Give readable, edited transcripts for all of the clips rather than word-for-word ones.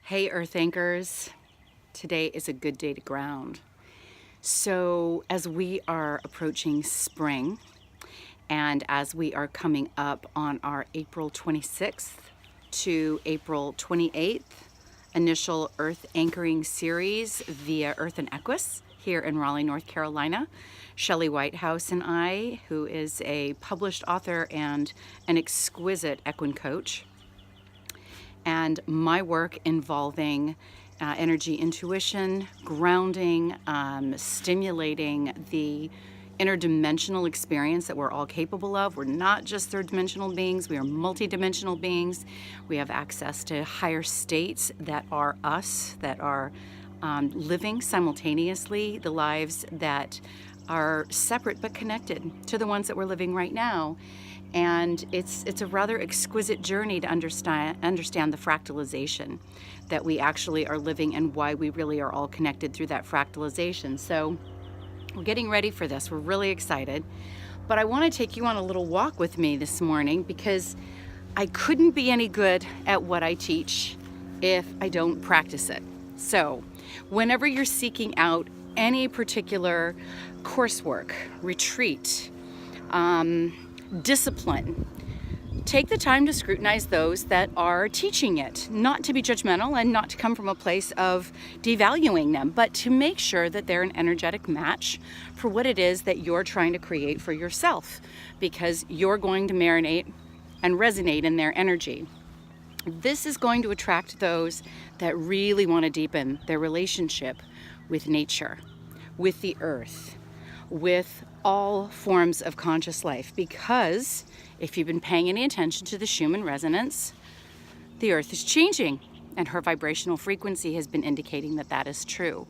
Hey Earth Anchors, today is a good day to ground. So as we are approaching spring and as we are coming up on our April 26th to April 28th initial Earth Anchoring series via Earth and Equus here in Raleigh, North Carolina, Shelley Whitehouse and I, who is a published author and an exquisite equine coach, and my work involving energy intuition, grounding, stimulating the interdimensional experience that we're all capable of. We're not just third-dimensional beings, we are multidimensional beings. We have access to higher states that are us, that are living simultaneously the lives that are separate but connected to the ones that we're living right now. And it's a rather exquisite journey to understand the fractalization that we actually are living and why we really are all connected through that fractalization. So we're getting ready for this. We're really excited. But I want to take you on a little walk with me this morning because I couldn't be any good at what I teach if I don't practice it. So whenever you're seeking out any particular coursework, retreat, discipline, take the time to scrutinize those that are teaching it, not to be judgmental and not to come from a place of devaluing them, but to make sure that they're an energetic match for what it is that you're trying to create for yourself, because you're going to marinate and resonate in their energy. This is going to attract those that really want to deepen their relationship with nature, with the earth, with all forms of conscious life, because if you've been paying any attention to the Schumann resonance, the earth is changing and her vibrational frequency has been indicating that that is true.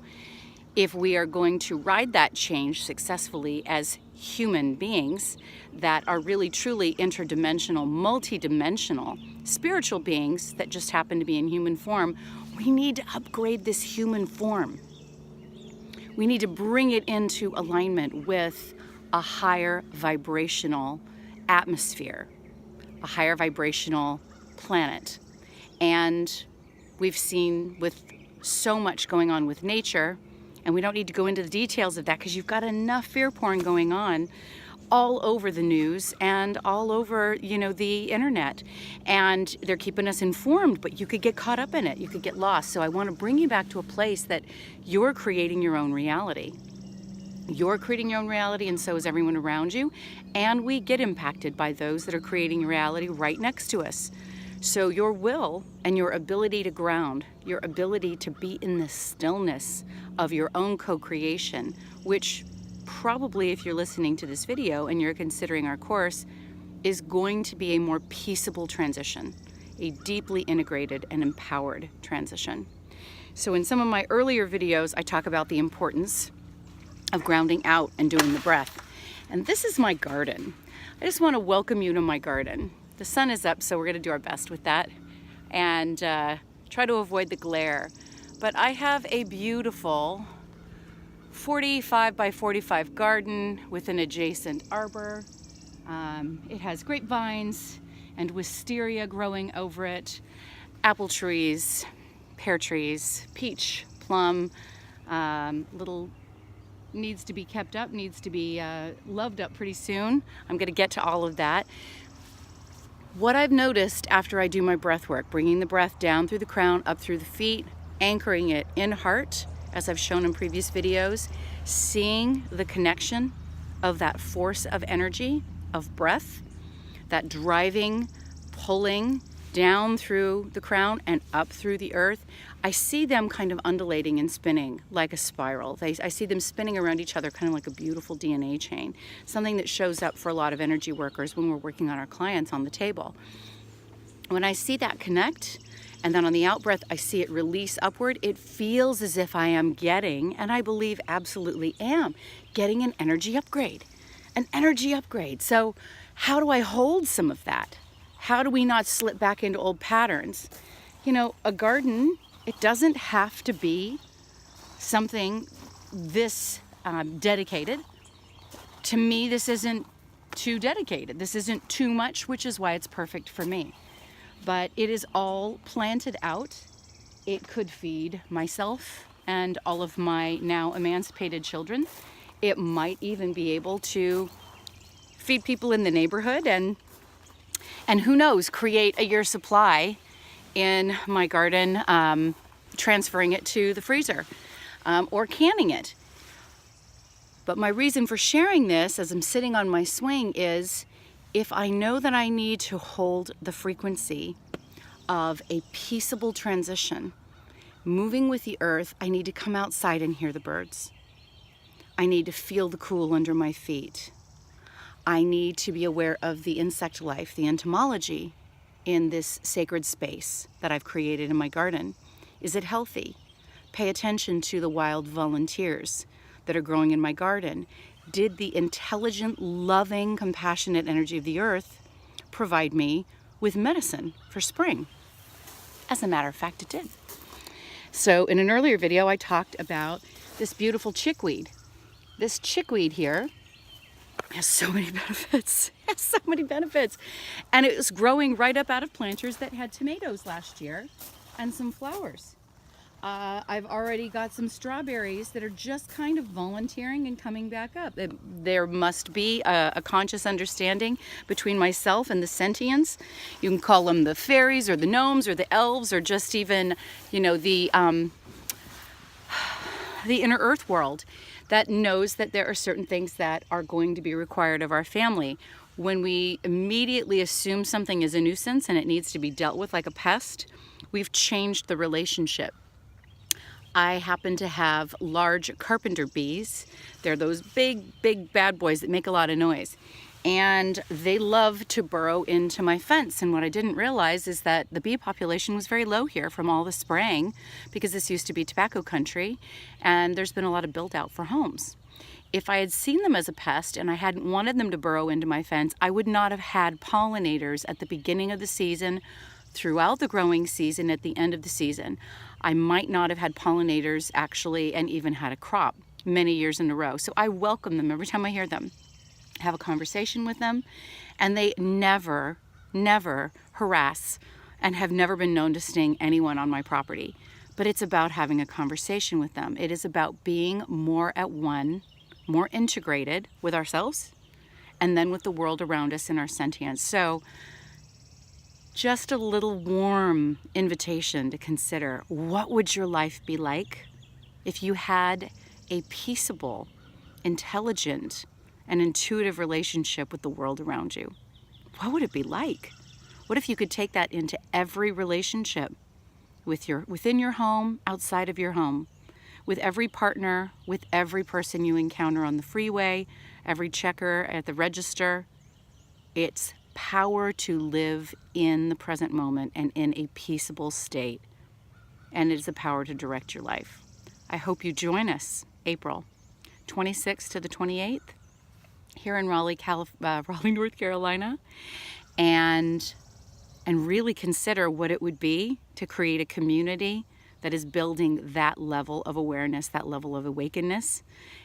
If we are going to ride that change successfully as human beings that are really truly interdimensional, multidimensional, spiritual beings that just happen to be in human form, we need to upgrade this human form. We need to bring it into alignment with a higher vibrational atmosphere, a higher vibrational planet. And we've seen with so much going on with nature, and we don't need to go into the details of that because you've got enough fear porn going on all over the news and all over, the internet. And they're keeping us informed, but you could get caught up in it. You could get lost. So I want to bring you back to a place that you're creating your own reality. You're creating your own reality, and so is everyone around you. And we get impacted by those that are creating reality right next to us. So your will and your ability to ground, your ability to be in the stillness of your own co-creation, which probably, if you're listening to this video and you're considering our course, is going to be a more peaceable transition, a deeply integrated and empowered transition. So in some of my earlier videos, I talk about the importance of grounding out and doing the breath. And this is my garden. I just want to welcome you to my garden. The sun is up, so we're going to do our best with that and try to avoid the glare. But I have a beautiful 45 by 45 garden with an adjacent arbor. It has grapevines and wisteria growing over it, apple trees, pear trees, peach, plum, little needs to be kept up, needs to be loved up pretty soon. I'm going to get to all of that. What I've noticed after I do my breath work, bringing the breath down through the crown, up through the feet, anchoring it in heart, as I've shown in previous videos, seeing the connection of that force of energy, of breath, that driving, pulling down through the crown and up through the earth, I see them kind of undulating and spinning like a spiral. I see them spinning around each other kind of like a beautiful DNA chain, something that shows up for a lot of energy workers when we're working on our clients on the table. When I see that connect, and then on the out breath, I see it release upward, it feels as if I am getting, and I believe absolutely am, getting an energy upgrade. An energy upgrade. So how do I hold some of that? How do we not slip back into old patterns? A garden, it doesn't have to be something this dedicated. To me, this isn't too dedicated. This isn't too much, which is why it's perfect for me. But it is all planted out It could feed myself and all of my now emancipated children. It might even be able to feed people in the neighborhood and who knows, create a year's supply in my garden, transferring it to the freezer or canning it. But my reason for sharing this as I'm sitting on my swing is if I know that I need to hold the frequency of a peaceable transition, moving with the earth, I need to come outside and hear the birds. I need to feel the cool under my feet. I need to be aware of the insect life, the entomology in this sacred space that I've created in my garden. Is it healthy? Pay attention to the wild volunteers that are growing in my garden. Did the intelligent, loving, compassionate energy of the earth provide me with medicine for spring? As a matter of fact, it did. So in an earlier video, I talked about this beautiful chickweed. This chickweed here has so many benefits. It has so many benefits. And it was growing right up out of planters that had tomatoes last year and some flowers. I've already got some strawberries that are just kind of volunteering and coming back up. There must be a conscious understanding between myself and the sentients. You can call them the fairies or the gnomes or the elves or just even, you know, the inner earth world that knows that there are certain things that are going to be required of our family. When we immediately assume something is a nuisance and it needs to be dealt with like a pest, we've changed the relationship. I happen to have large carpenter bees. They're those big bad boys that make a lot of noise. And they love to burrow into my fence. And what I didn't realize is that the bee population was very low here from all the spraying, because this used to be tobacco country and there's been a lot of built out for homes. If I had seen them as a pest and I hadn't wanted them to burrow into my fence, I would not have had pollinators at the beginning of the season, throughout the growing season, at the end of the season. I might not have had pollinators actually and even had a crop many years in a row. So I welcome them every time I hear them, have a conversation with them, and they never harass and have never been known to sting anyone on my property. But it's about having a conversation with them. It is about being more at one, more integrated with ourselves and then with the world around us in our sentience. So just a little warm invitation to consider, what would your life be like if you had a peaceable, intelligent, and intuitive relationship with the world around you? What would it be like? What if you could take that into every relationship within your home, outside of your home, with every partner, with every person you encounter on the freeway, every checker at the register? It's power to live in the present moment and in a peaceable state. And it is a power to direct your life. I hope you join us April 26th to the 28th here in Raleigh, North Carolina, and really consider what it would be to create a community that is building that level of awareness, that level of awakeness,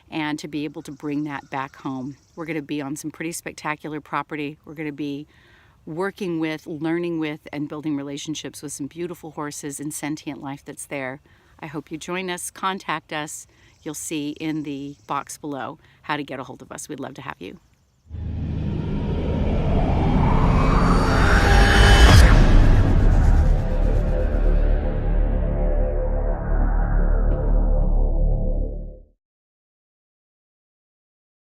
and to be able to bring that back home. We're going to be on some pretty spectacular property. We're going to be working with, learning with, and building relationships with some beautiful horses and sentient life that's there. I hope you join us, contact us. You'll see in the box below how to get a hold of us. We'd love to have you.